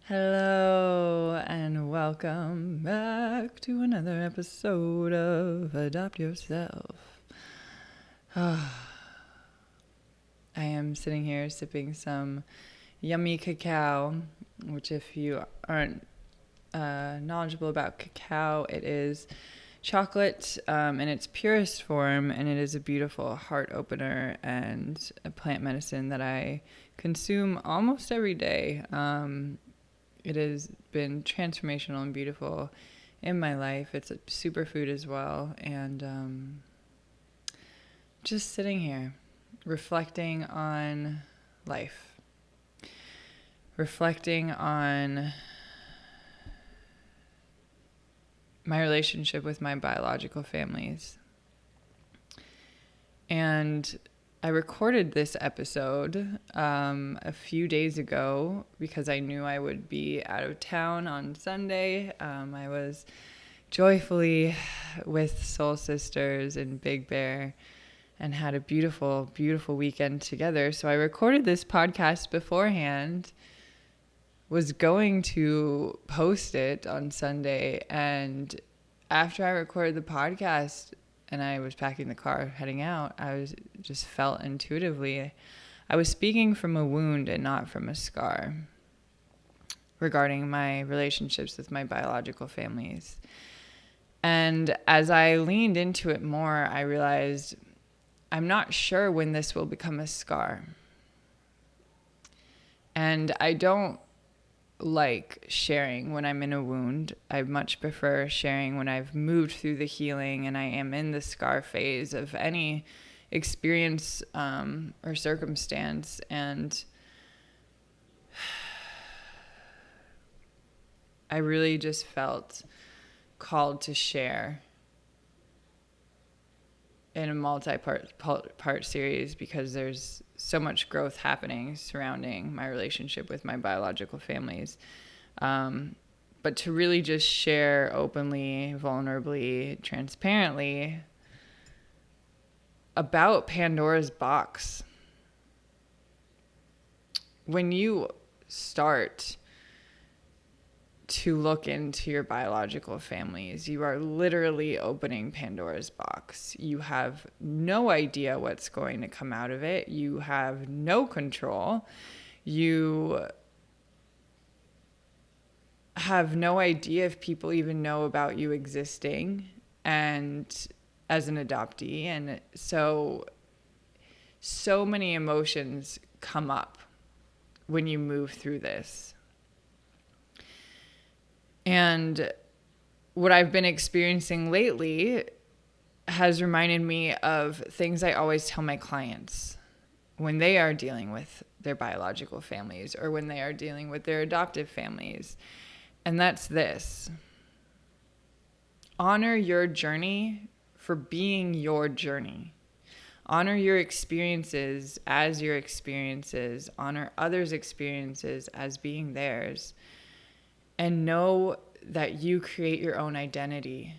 Hello and welcome back to another episode of Adopt Yourself. I am sitting here sipping some yummy cacao, which if you aren't knowledgeable about cacao, it is chocolate in its purest form, and it is a beautiful heart opener and a plant medicine that I consume almost every day. It has been transformational and beautiful in my life. It's a superfood as well. And just sitting here, reflecting on life, reflecting on my relationship with my biological families. And I recorded this episode a few days ago because I knew I would be out of town on Sunday. I was joyfully with Soul Sisters in Big Bear and had a beautiful, beautiful weekend together. So I recorded this podcast beforehand, was going to post it on Sunday. And after I recorded the podcast, and I was packing the car heading out, just felt intuitively I was speaking from a wound and not from a scar regarding my relationships with my biological families. And as I leaned into it more, I realized I'm not sure when this will become a scar. And I don't like sharing when I'm in a wound. I much prefer sharing when I've moved through the healing and I am in the scar phase of any experience or circumstance. And I really just felt called to share in a multi-part series because there's so much growth happening surrounding my relationship with my biological families. But to really just share openly, vulnerably, transparently about Pandora's box. When you start to look into your biological families, you are literally opening Pandora's box. You have no idea what's going to come out of it. You have no control. You have no idea if people even know about you existing and as an adoptee. And so many emotions come up when you move through this. And what I've been experiencing lately has reminded me of things I always tell my clients when they are dealing with their biological families or when they are dealing with their adoptive families. And that's this: honor your journey for being your journey. Honor your experiences as your experiences. Honor others' experiences as being theirs. And know that you create your own identity.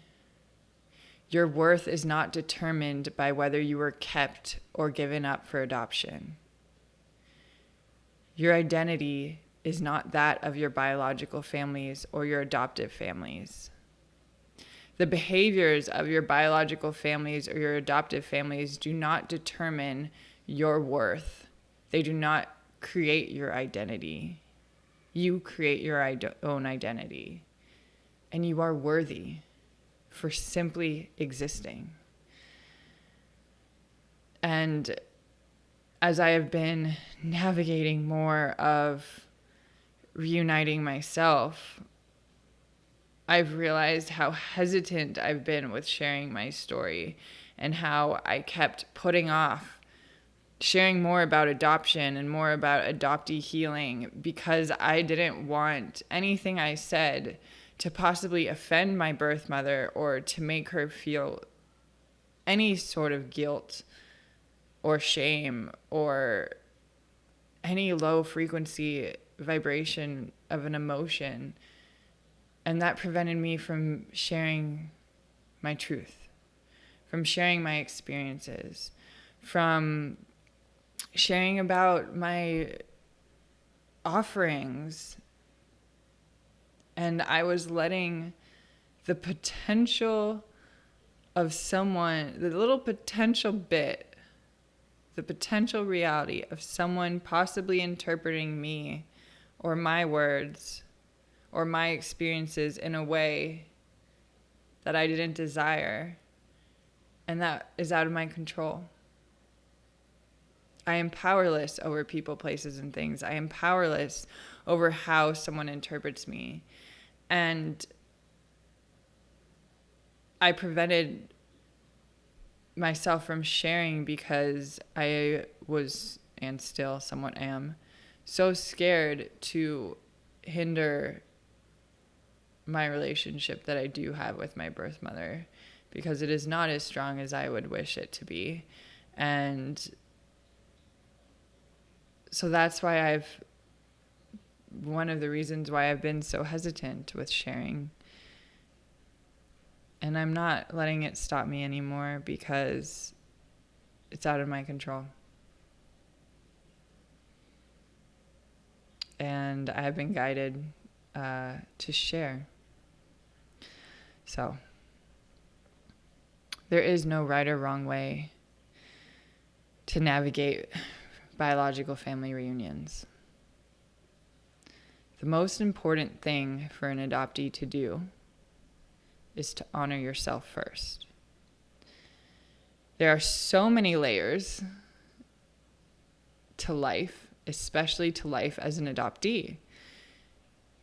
Your worth is not determined by whether you were kept or given up for adoption. Your identity is not that of your biological families or your adoptive families. The behaviors of your biological families or your adoptive families do not determine your worth. They do not create your identity. You create your own identity, and you are worthy for simply existing. And as I have been navigating more of reuniting myself, I've realized how hesitant I've been with sharing my story and how I kept putting off sharing more about adoption and more about adoptee healing because I didn't want anything I said to possibly offend my birth mother or to make her feel any sort of guilt or shame or any low frequency vibration of an emotion. And that prevented me from sharing my truth, from sharing my experiences, from sharing about my offerings And I was letting the potential of someone, the little potential bit, the potential reality of someone possibly interpreting me or my words or my experiences in a way that I didn't desire, and that is out of my control. I am powerless over people, places, and things. I am powerless over how someone interprets me. And I prevented myself from sharing because I was, and still somewhat am, so scared to hinder my relationship that I do have with my birth mother, because it is not as strong as I would wish it to be. And so that's why one of the reasons why I've been so hesitant with sharing. And I'm not letting it stop me anymore because it's out of my control. And I have been guided to share. So there is no right or wrong way to navigate biological family reunions. The most important thing for an adoptee to do is to honor yourself first. There are so many layers to life, especially to life as an adoptee,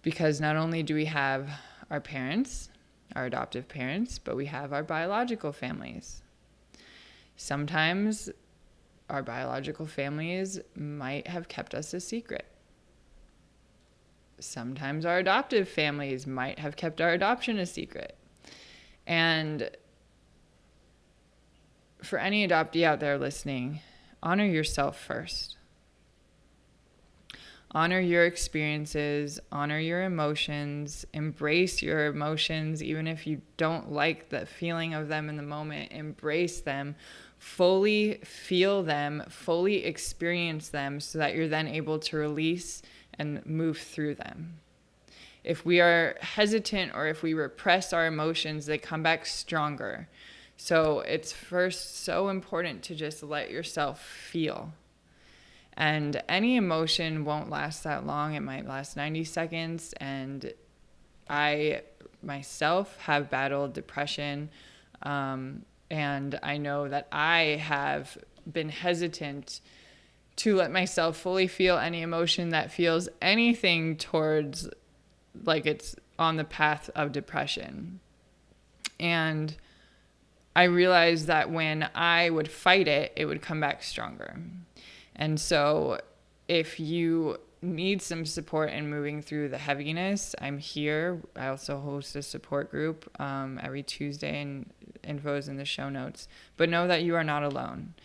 because not only do we have our parents, our adoptive parents, but we have our biological families. Sometimes our biological families might have kept us a secret. Sometimes our adoptive families might have kept our adoption a secret. And for any adoptee out there listening, honor yourself first. Honor your experiences, honor your emotions, embrace your emotions, even if you don't like the feeling of them in the moment. Embrace them, fully feel them, fully experience them, so that you're then able to release and move through them. If we are hesitant or if we repress our emotions, they come back stronger. So it's first so important to just let yourself feel. And any emotion won't last that long. It might last 90 seconds. And I myself have battled depression. And I know that I have been hesitant to let myself fully feel any emotion that feels anything towards like it's on the path of depression. And I realized that when I would fight it, it would come back stronger. And so if you need some support in moving through the heaviness, I'm here. I also host a support group every Tuesday, and info is in the show notes. But know that you are not alone.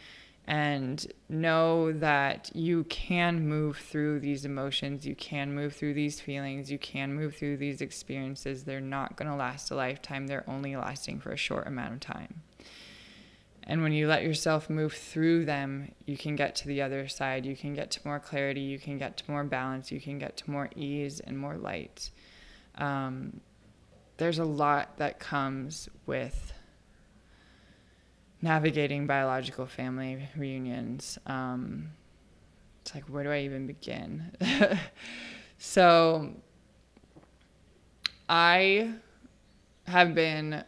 And know that you can move through these emotions. You can move through these feelings. You can move through these experiences. They're not going to last a lifetime. They're only lasting for a short amount of time. And when you let yourself move through them, you can get to the other side. You can get to more clarity. You can get to more balance. You can get to more ease and more light. There's a lot that comes with navigating biological family reunions. It's like, where do I even begin? So I have been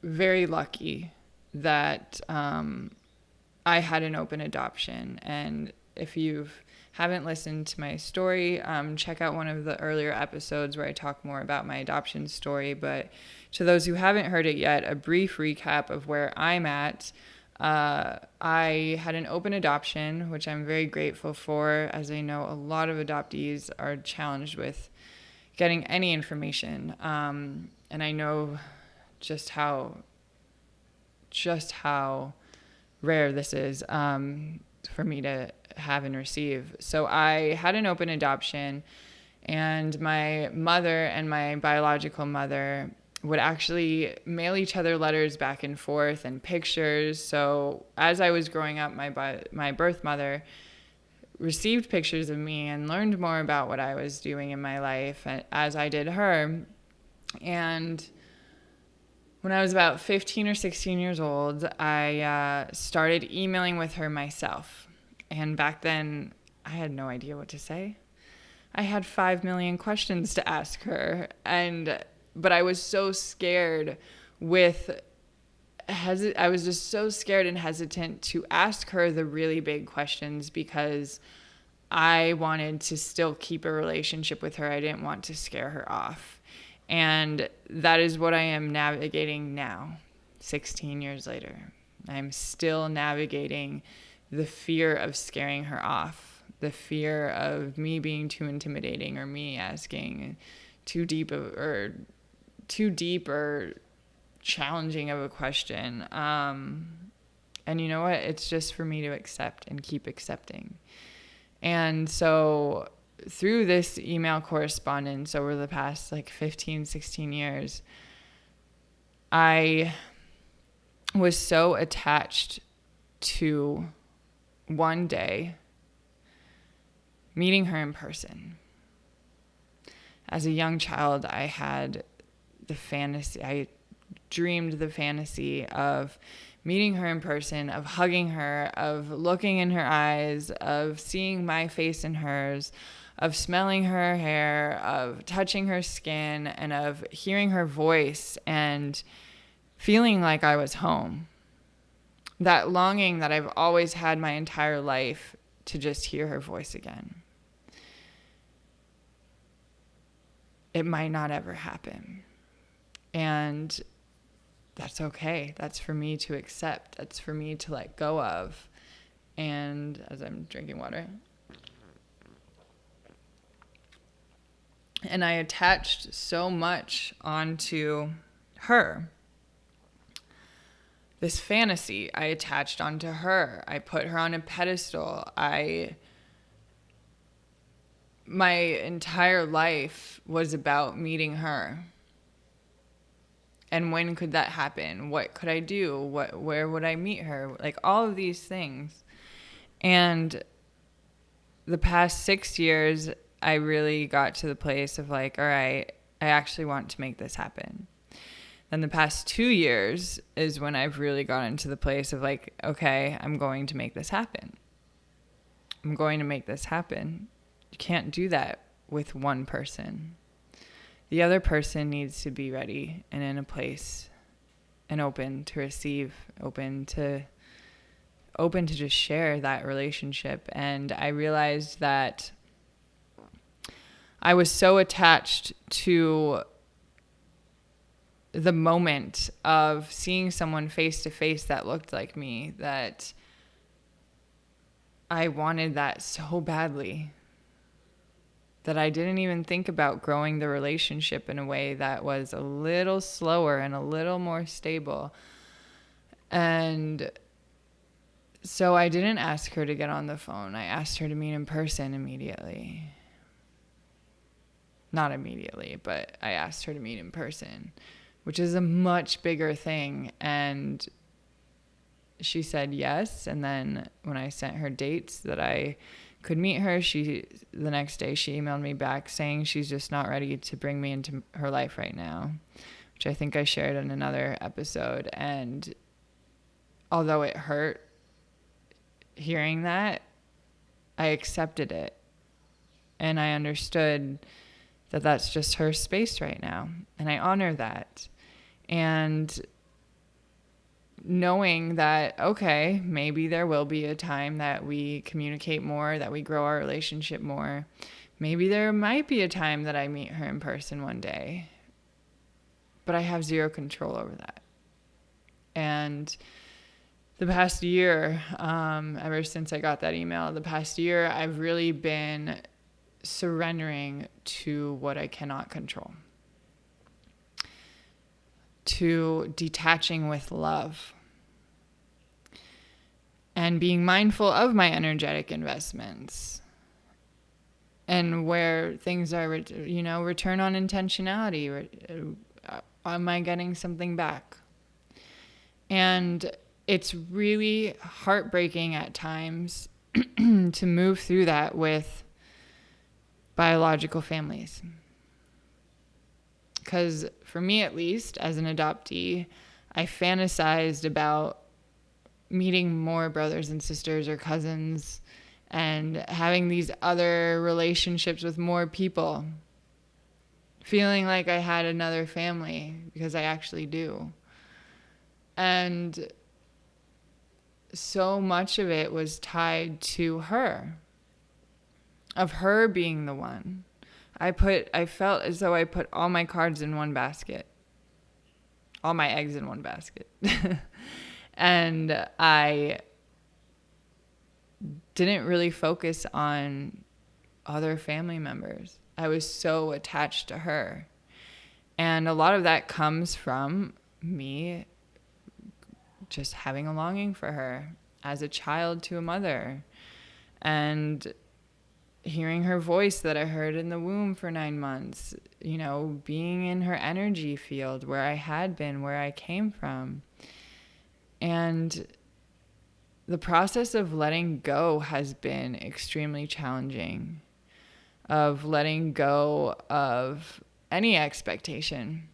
very lucky that I had an open adoption. And if you haven't listened to my story, check out one of the earlier episodes where I talk more about my adoption story. But to those who haven't heard it yet, a brief recap of where I'm at. I had an open adoption, which I'm very grateful for, as I know a lot of adoptees are challenged with getting any information. And I know just how rare this is for me to have and receive. So I had an open adoption, and my mother and my biological mother would actually mail each other letters back and forth and pictures. So as I was growing up, my birth mother received pictures of me and learned more about what I was doing in my life as I did her. And when I was about 15 or 16 years old, I started emailing with her myself. And back then, I had no idea what to say. I had 5 million questions to ask her. But I was so scared I was just so scared and hesitant to ask her the really big questions because I wanted to still keep a relationship with her. I didn't want to scare her off. And that is what I am navigating now, 16 years later. I'm still navigating the fear of scaring her off, the fear of me being too intimidating or me asking too deep or challenging of a question. And you know what? It's just for me to accept and keep accepting. And so through this email correspondence over the past 15, 16 years, I was so attached to one day meeting her in person. As a young child, I had I dreamed the fantasy of meeting her in person, of hugging her, of looking in her eyes, of seeing my face in hers, of smelling her hair, of touching her skin, and of hearing her voice and feeling like I was home. That longing that I've always had my entire life to just hear her voice again. It might not ever happen. And that's okay. That's for me to accept. That's for me to let go of. And as I'm drinking water. And I attached so much onto her. This fantasy I attached onto her. I put her on a pedestal. My entire life was about meeting her. And when could that happen? What could I do? Where would I meet her? All of these things. And the past 6 years, I really got to the place of all right, I actually want to make this happen. Then the past 2 years is when I've really gotten to the place of okay, I'm going to make this happen. I'm going to make this happen. You can't do that with one person. The other person needs to be ready and in a place and open to receive, open to just share that relationship. And I realized that I was so attached to the moment of seeing someone face to face that looked like me that I wanted that so badly that I didn't even think about growing the relationship in a way that was a little slower and a little more stable. And so I didn't ask her to get on the phone. I asked her to meet in person immediately. Not immediately, but I asked her to meet in person, which is a much bigger thing. And she said yes. And then when I sent her dates that I could meet her, the next day she emailed me back saying she's just not ready to bring me into her life right now, which I think I shared in another episode. And although it hurt hearing that, I accepted it. And I understood that that's just her space right now. And I honor that. And knowing that, okay, maybe there will be a time that we communicate more, that we grow our relationship more. Maybe there might be a time that I meet her in person one day. But I have zero control over that. And the past year, ever since I got that email, the past year, I've really been surrendering to what I cannot control. To detaching with love and being mindful of my energetic investments and where things are, return on intentionality. Am I getting something back? And it's really heartbreaking at times to move through that with biological families. Because for me, at least, as an adoptee, I fantasized about meeting more brothers and sisters or cousins and having these other relationships with more people, feeling like I had another family, because I actually do. And so much of it was tied to her, of her being the one. I felt as though I put all my cards in one basket, all my eggs in one basket. And I didn't really focus on other family members. I was so attached to her. And a lot of that comes from me just having a longing for her as a child to a mother, and hearing her voice that I heard in the womb for 9 months, being in her energy field where I had been, where I came from. And the process of letting go has been extremely challenging, of letting go of any expectation.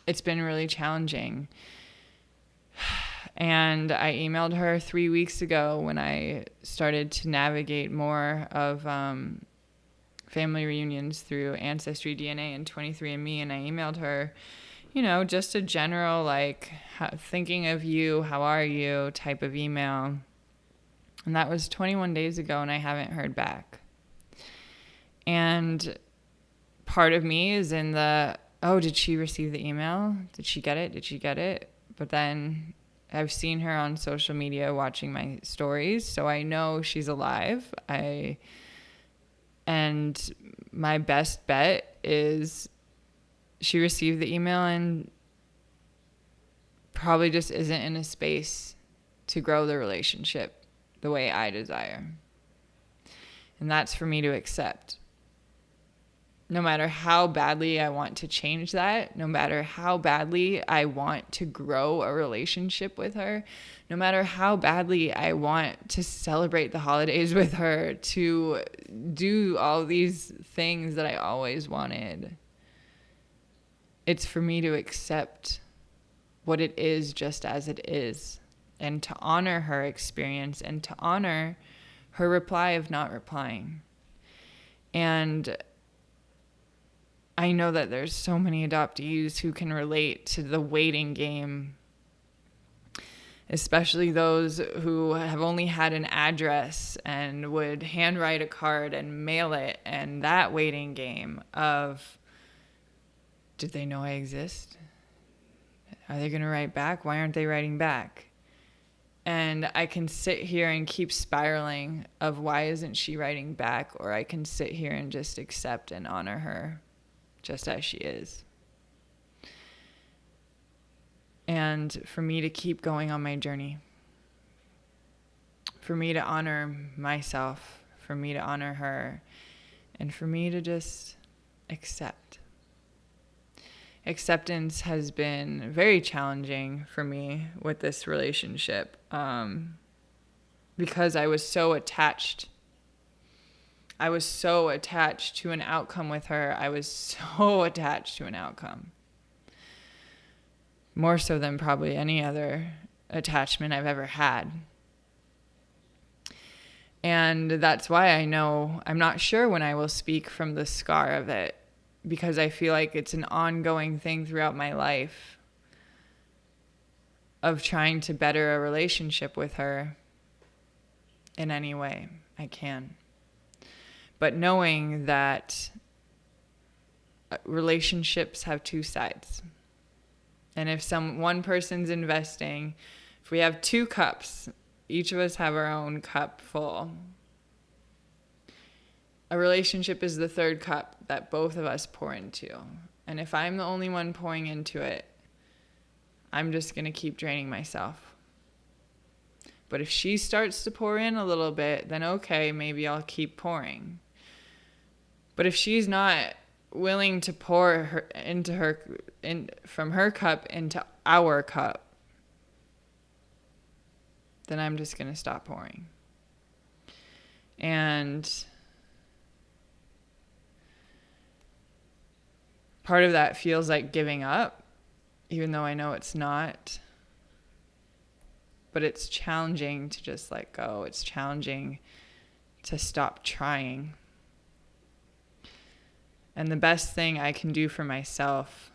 It's been really challenging. And I emailed her 3 weeks ago when I started to navigate more of family reunions through Ancestry, DNA, and 23andMe. And I emailed her, just a general, thinking of you, how are you type of email. And that was 21 days ago, and I haven't heard back. And part of me is in the, oh, did she receive the email? Did she get it? But then I've seen her on social media watching my stories, so I know she's alive. And my best bet is she received the email and probably just isn't in a space to grow the relationship the way I desire. And that's for me to accept. No matter how badly I want to change that, no matter how badly I want to grow a relationship with her, no matter how badly I want to celebrate the holidays with her, to do all these things that I always wanted, it's for me to accept what it is just as it is, and to honor her experience, and to honor her reply of not replying. And I know that there's so many adoptees who can relate to the waiting game, especially those who have only had an address and would handwrite a card and mail it, and that waiting game of, did they know I exist? Are they going to write back? Why aren't they writing back? And I can sit here and keep spiraling of, why isn't she writing back? Or I can sit here and just accept and honor her just as she is. And for me to keep going on my journey, for me to honor myself, for me to honor her, and for me to just accept. Acceptance has been very challenging for me with this relationship, because I was so attached. I was so attached to an outcome with her. I was so attached to an outcome. More so than probably any other attachment I've ever had. And that's why I know I'm not sure when I will speak from the scar of it, because I feel like it's an ongoing thing throughout my life of trying to better a relationship with her in any way I can. But knowing that relationships have two sides. And if one person's investing, if we have 2 cups, each of us have our own cup full. A relationship is the 3rd cup that both of us pour into. And if I'm the only one pouring into it, I'm just going to keep draining myself. But if she starts to pour in a little bit, then okay, maybe I'll keep pouring. But if she's not willing to pour from her cup into our cup, then I'm just going to stop pouring. And part of that feels like giving up, even though I know it's not. But it's challenging to just let go. It's challenging to stop trying. And the best thing I can do for myself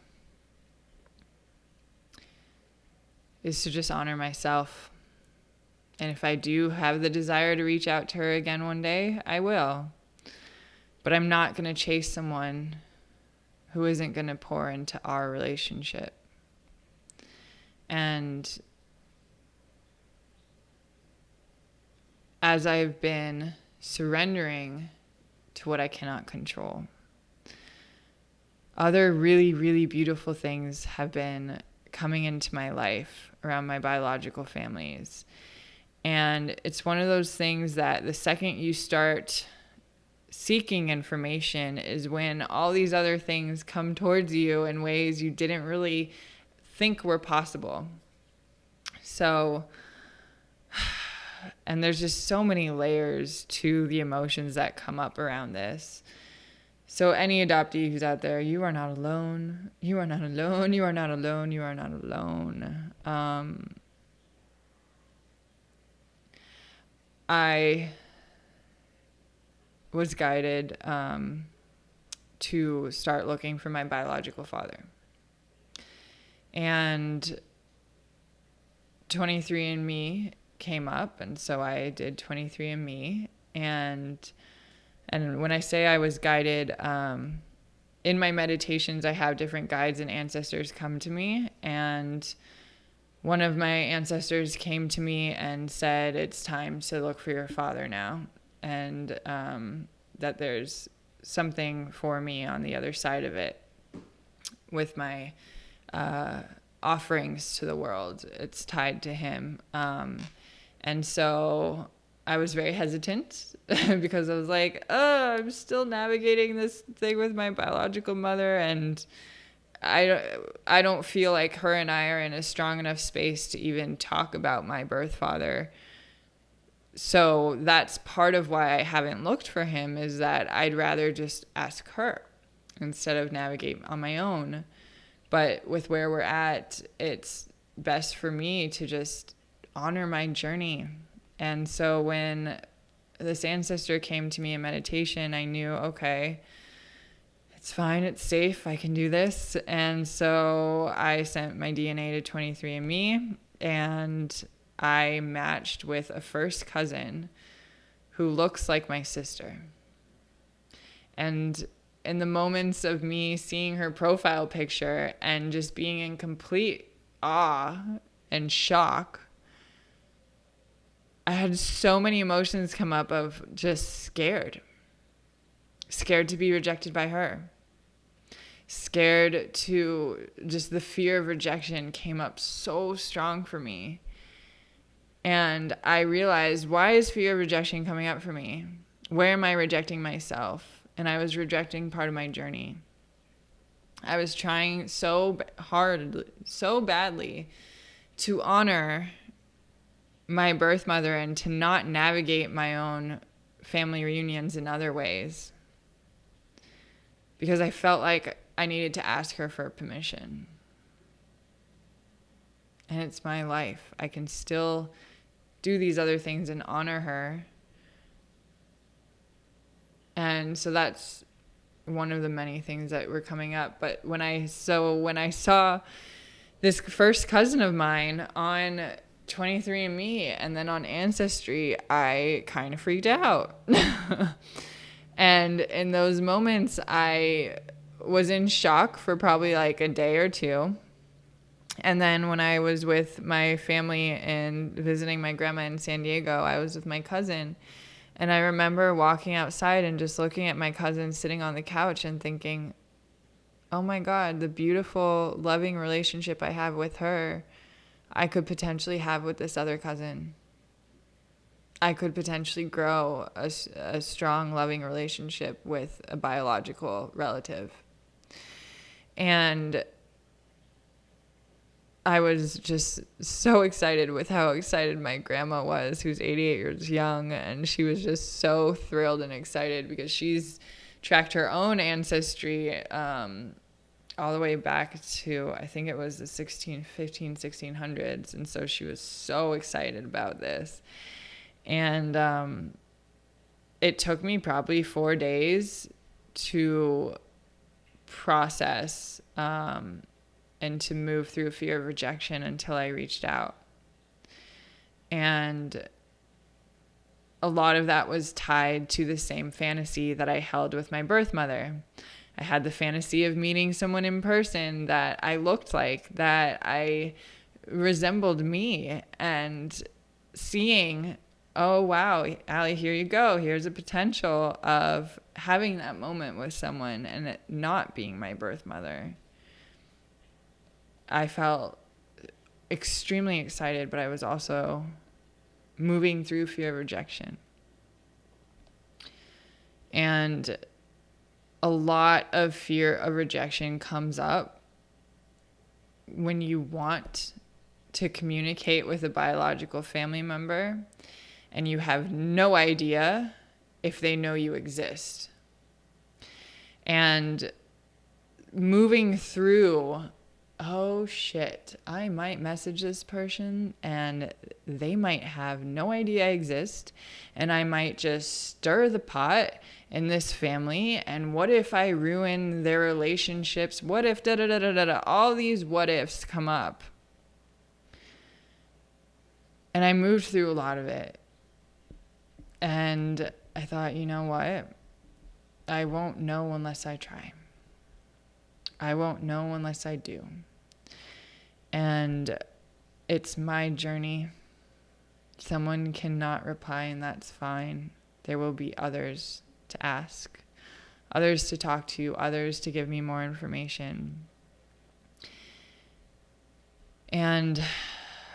is to just honor myself. And if I do have the desire to reach out to her again one day, I will. But I'm not going to chase someone who isn't going to pour into our relationship. And as I've been surrendering to what I cannot control, other really, really beautiful things have been coming into my life around my biological families. And it's one of those things that the second you start seeking information is when all these other things come towards you in ways you didn't really think were possible. So, and there's just so many layers to the emotions that come up around this. So any adoptee who's out there, you are not alone. You are not alone. You are not alone. You are not alone. I was guided to start looking for my biological father. And 23andMe came up, and so I did 23andMe. And when I say I was guided, in my meditations, I have different guides and ancestors come to me. And one of my ancestors came to me and said, it's time to look for your father now. And that there's something for me on the other side of it with my offerings to the world. It's tied to him. And so I was very hesitant because I was like, oh, I'm still navigating this thing with my biological mother, and I don't feel like her and I are in a strong enough space to even talk about my birth father. So that's part of why I haven't looked for him, is that I'd rather just ask her instead of navigate on my own. But with where we're at, it's best for me to just honor my journey. And so when this ancestor came to me in meditation, I knew, okay, it's fine, it's safe, I can do this. And so I sent my DNA to 23andMe, and I matched with a first cousin who looks like my sister. And in the moments of me seeing her profile picture and just being in complete awe and shock, I had so many emotions come up of just scared to be rejected by her. Scared to, just the fear of rejection came up so strong for me. And I realized, why is fear of rejection coming up for me? Where am I rejecting myself? And I was rejecting part of my journey. I was trying so hard, so badly to honor my birth mother and to not navigate my own family reunions in other ways, because I felt like I needed to ask her for permission. And it's my life. I can still do these other things and honor her. And so that's one of the many things that were coming up. But when I saw this first cousin of mine on 23andMe and then on Ancestry, I kind of freaked out. And in those moments, I was in shock for probably like a day or two. And then when I was with my family and visiting my grandma in San Diego, I was with my cousin. And I remember walking outside and just looking at my cousin sitting on the couch and thinking, oh my God, the beautiful, loving relationship I have with her, I could potentially have with this other cousin. I could potentially grow a strong, loving relationship with a biological relative. And I was just so excited with how excited my grandma was, who's 88 years young, and she was just so thrilled and excited because she's tracked her own ancestry all the way back to, I think it was the 1600s, and so she was so excited about this. And it took me probably 4 days to process and to move through fear of rejection until I reached out. And a lot of that was tied to the same fantasy that I held with my birth mother. I had the fantasy of meeting someone in person that I looked like, that I resembled me, and seeing, oh, wow, Allie, here you go. Here's a potential of having that moment with someone and it not being my birth mother. I felt extremely excited, but I was also moving through fear of rejection. And a lot of fear of rejection comes up when you want to communicate with a biological family member and you have no idea if they know you exist. And moving through, oh shit, I might message this person and they might have no idea I exist, and I might just stir the pot in this family, and what if I ruin their relationships? What if da da da da da? All these what ifs come up. And I moved through a lot of it. And I thought, you know what? I won't know unless I try. I won't know unless I do. And it's my journey. Someone cannot reply, and that's fine. There will be others to ask, others to talk to, others to give me more information. And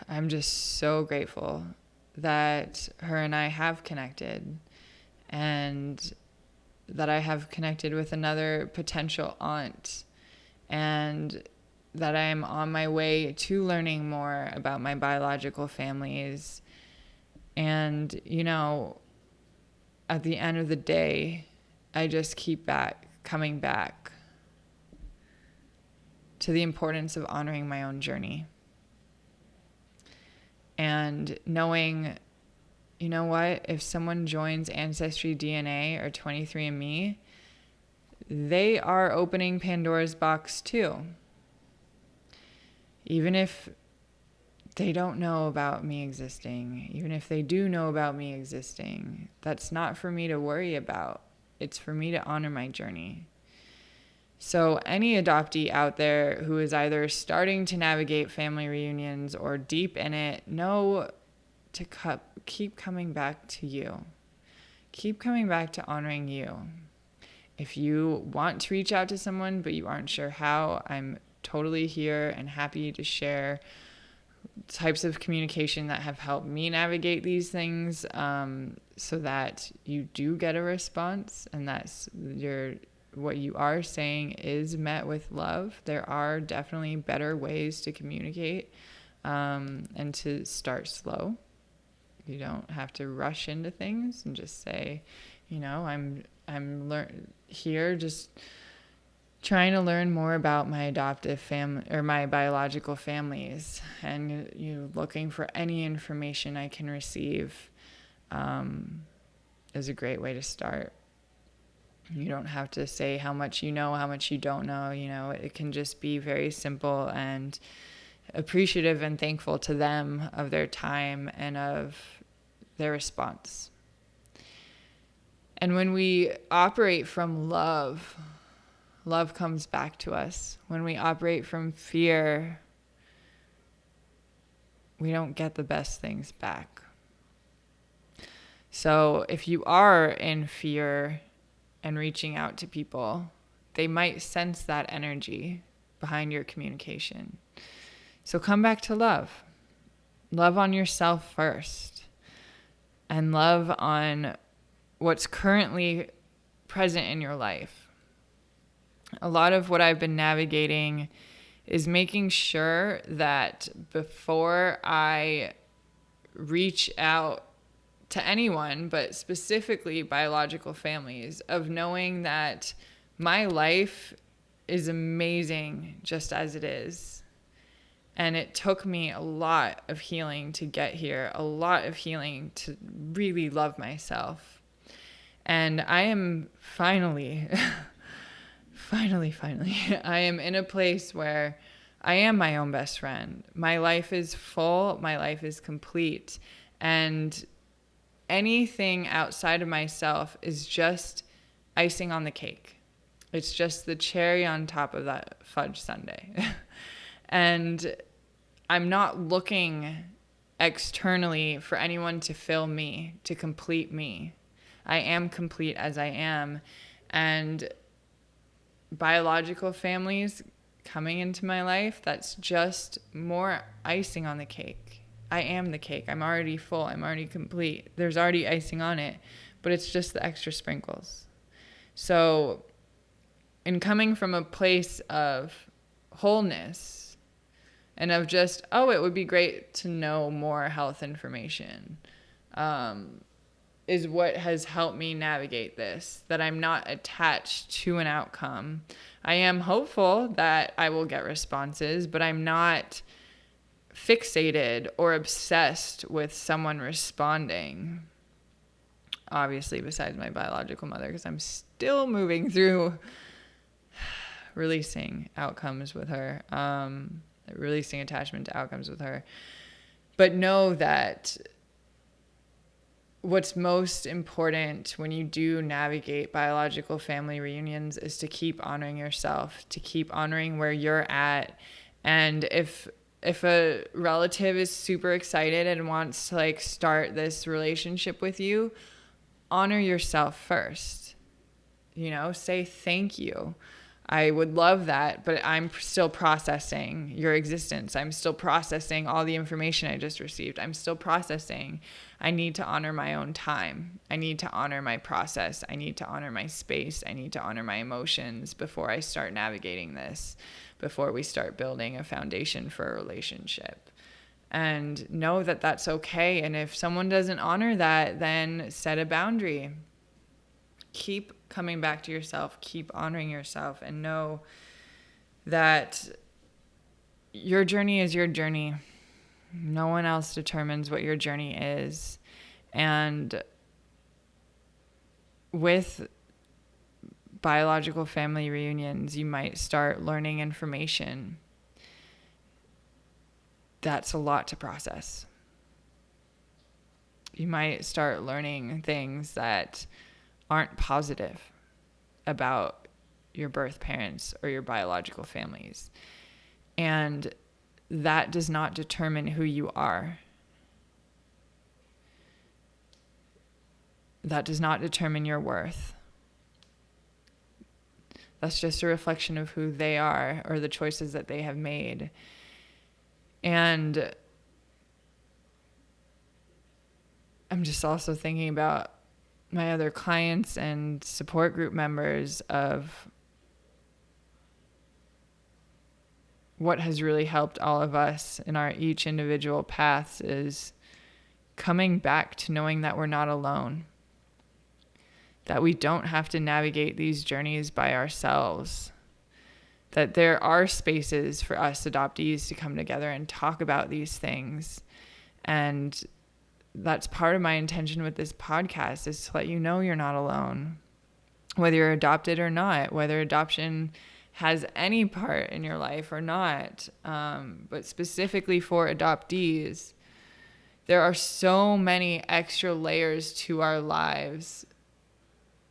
I'm just so grateful that her and I have connected, and that I have connected with another potential aunt, and that I am on my way to learning more about my biological families. And, you know, at the end of the day, I just keep coming back to the importance of honoring my own journey. And knowing, you know what, if someone joins Ancestry DNA or 23andMe, they are opening Pandora's box too. Even if they don't know about me existing, even if they do know about me existing, that's not for me to worry about. It's for me to honor my journey. So any adoptee out there who is either starting to navigate family reunions or deep in it, know to keep coming back to you. Keep coming back to honoring you. If you want to reach out to someone but you aren't sure how, I'm totally here and happy to share types of communication that have helped me navigate these things, so that you do get a response and that's what you are saying is met with love. There are definitely better ways to communicate, and to start slow. You don't have to rush into things and just say, you know, I'm here just trying to learn more about my adoptive family or my biological families, and looking for any information I can receive is a great way to start. You don't have to say how much you know, how much you don't know. It can just be very simple and appreciative and thankful to them of their time and of their response. And when we operate from love comes back to us. When we operate from fear, we don't get the best things back. So if you are in fear and reaching out to people, they might sense that energy behind your communication. So come back to love. Love on yourself first, and love on what's currently present in your life. A lot of what I've been navigating is making sure that before I reach out to anyone, but specifically biological families, of knowing that my life is amazing just as it is. And it took me a lot of healing to get here, a lot of healing to really love myself. And I am finally, finally, I am in a place where I am my own best friend. My life is full, my life is complete. And anything outside of myself is just icing on the cake. It's just the cherry on top of that fudge sundae. And I'm not looking externally for anyone to fill me, to complete me. I am complete as I am. And biological families coming into my life, that's just more icing on the cake. I am the cake. I'm already full. I'm already complete. There's already icing on it, but it's just the extra sprinkles. So in coming from a place of wholeness and of just, it would be great to know more health information, is what has helped me navigate this, that I'm not attached to an outcome. I am hopeful that I will get responses, but I'm not fixated or obsessed with someone responding. Obviously, besides my biological mother, because I'm still moving through releasing outcomes with her, releasing attachment to outcomes with her. But know that what's most important when you do navigate biological family reunions is to keep honoring yourself, to keep honoring where you're at. And if a relative is super excited and wants to start this relationship with you, honor yourself first. Say thank you. I would love that, but I'm still processing your existence. I'm still processing all the information I just received. I'm still processing. I need to honor my own time. I need to honor my process. I need to honor my space. I need to honor my emotions before I start navigating this, before we start building a foundation for a relationship. And know that that's okay. And if someone doesn't honor that, then set a boundary. Keep coming back to yourself, keep honoring yourself, and know that your journey is your journey. No one else determines what your journey is. And with biological family reunions, you might start learning information. That's a lot to process. You might start learning things that aren't positive about your birth parents or your biological families. And that does not determine who you are. That does not determine your worth. That's just a reflection of who they are or the choices that they have made. And I'm just also thinking about my other clients and support group members of what has really helped all of us in our each individual paths is coming back to knowing that we're not alone, that we don't have to navigate these journeys by ourselves, that there are spaces for us adoptees to come together and talk about these things. And that's part of my intention with this podcast, is to let you know you're not alone, whether you're adopted or not, whether adoption has any part in your life or not. But specifically for adoptees, there are so many extra layers to our lives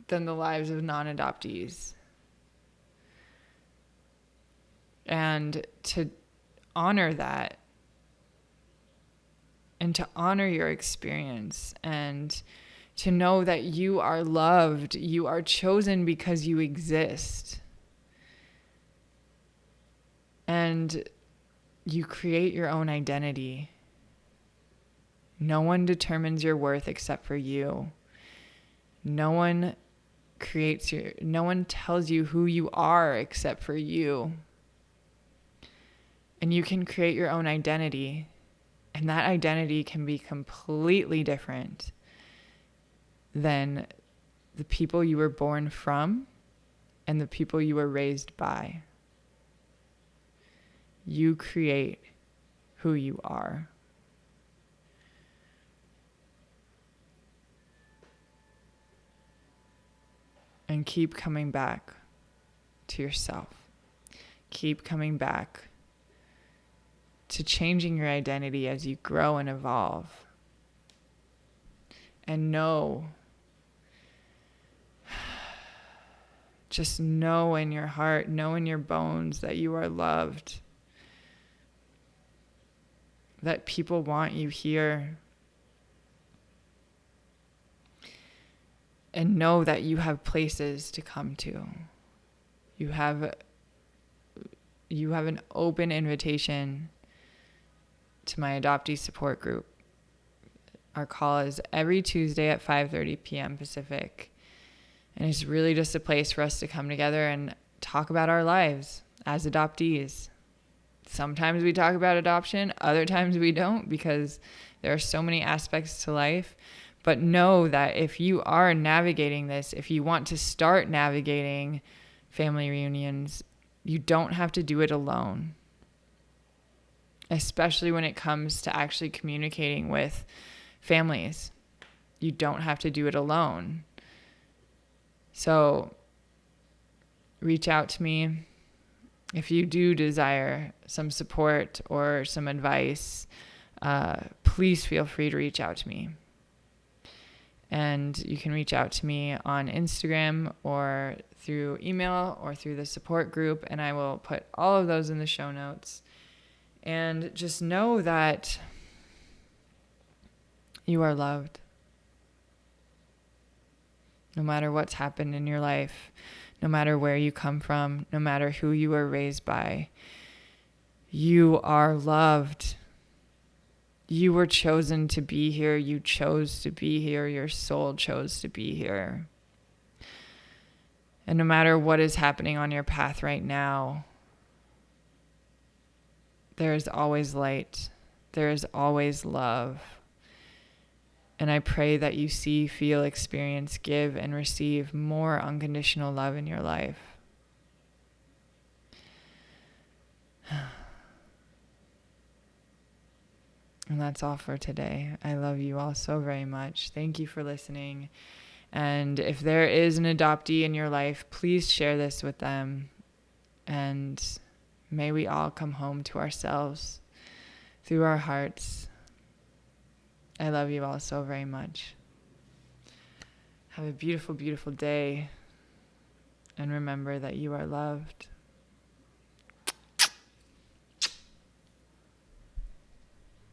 than the lives of non-adoptees. And to honor that, and to honor your experience, and to know that you are loved, you are chosen because you exist. And you create your own identity. No one determines your worth except for you. No one tells you who you are except for you. And you can create your own identity. And that identity can be completely different than the people you were born from and the people you were raised by. You create who you are. And keep coming back to yourself. Keep coming back to changing your identity as you grow and evolve. And just know in your heart, know in your bones that you are loved. That people want you here. And know that you have places to come to. You have an open invitation to my adoptee support group. Our call is every Tuesday at 5:30 p.m. Pacific. And it's really just a place for us to come together and talk about our lives as adoptees. Sometimes we talk about adoption, other times we don't, because there are so many aspects to life. But know that if you are navigating this, if you want to start navigating family reunions, you don't have to do it alone. Especially when it comes to actually communicating with families. You don't have to do it alone. So reach out to me if you do desire some support or some advice. Please feel free to reach out to me. And you can reach out to me on Instagram or through email or through the support group, and I will put all of those in the show notes. And just know that you are loved. No matter what's happened in your life, no matter where you come from, no matter who you were raised by, you are loved. You were chosen to be here. You chose to be here. Your soul chose to be here. And no matter what is happening on your path right now, there is always light. There is always love. And I pray that you see, feel, experience, give, and receive more unconditional love in your life. And that's all for today. I love you all so very much. Thank you for listening. And if there is an adoptee in your life, please share this with them. And may we all come home to ourselves through our hearts. I love you all so very much. Have a beautiful, beautiful day. And remember that you are loved.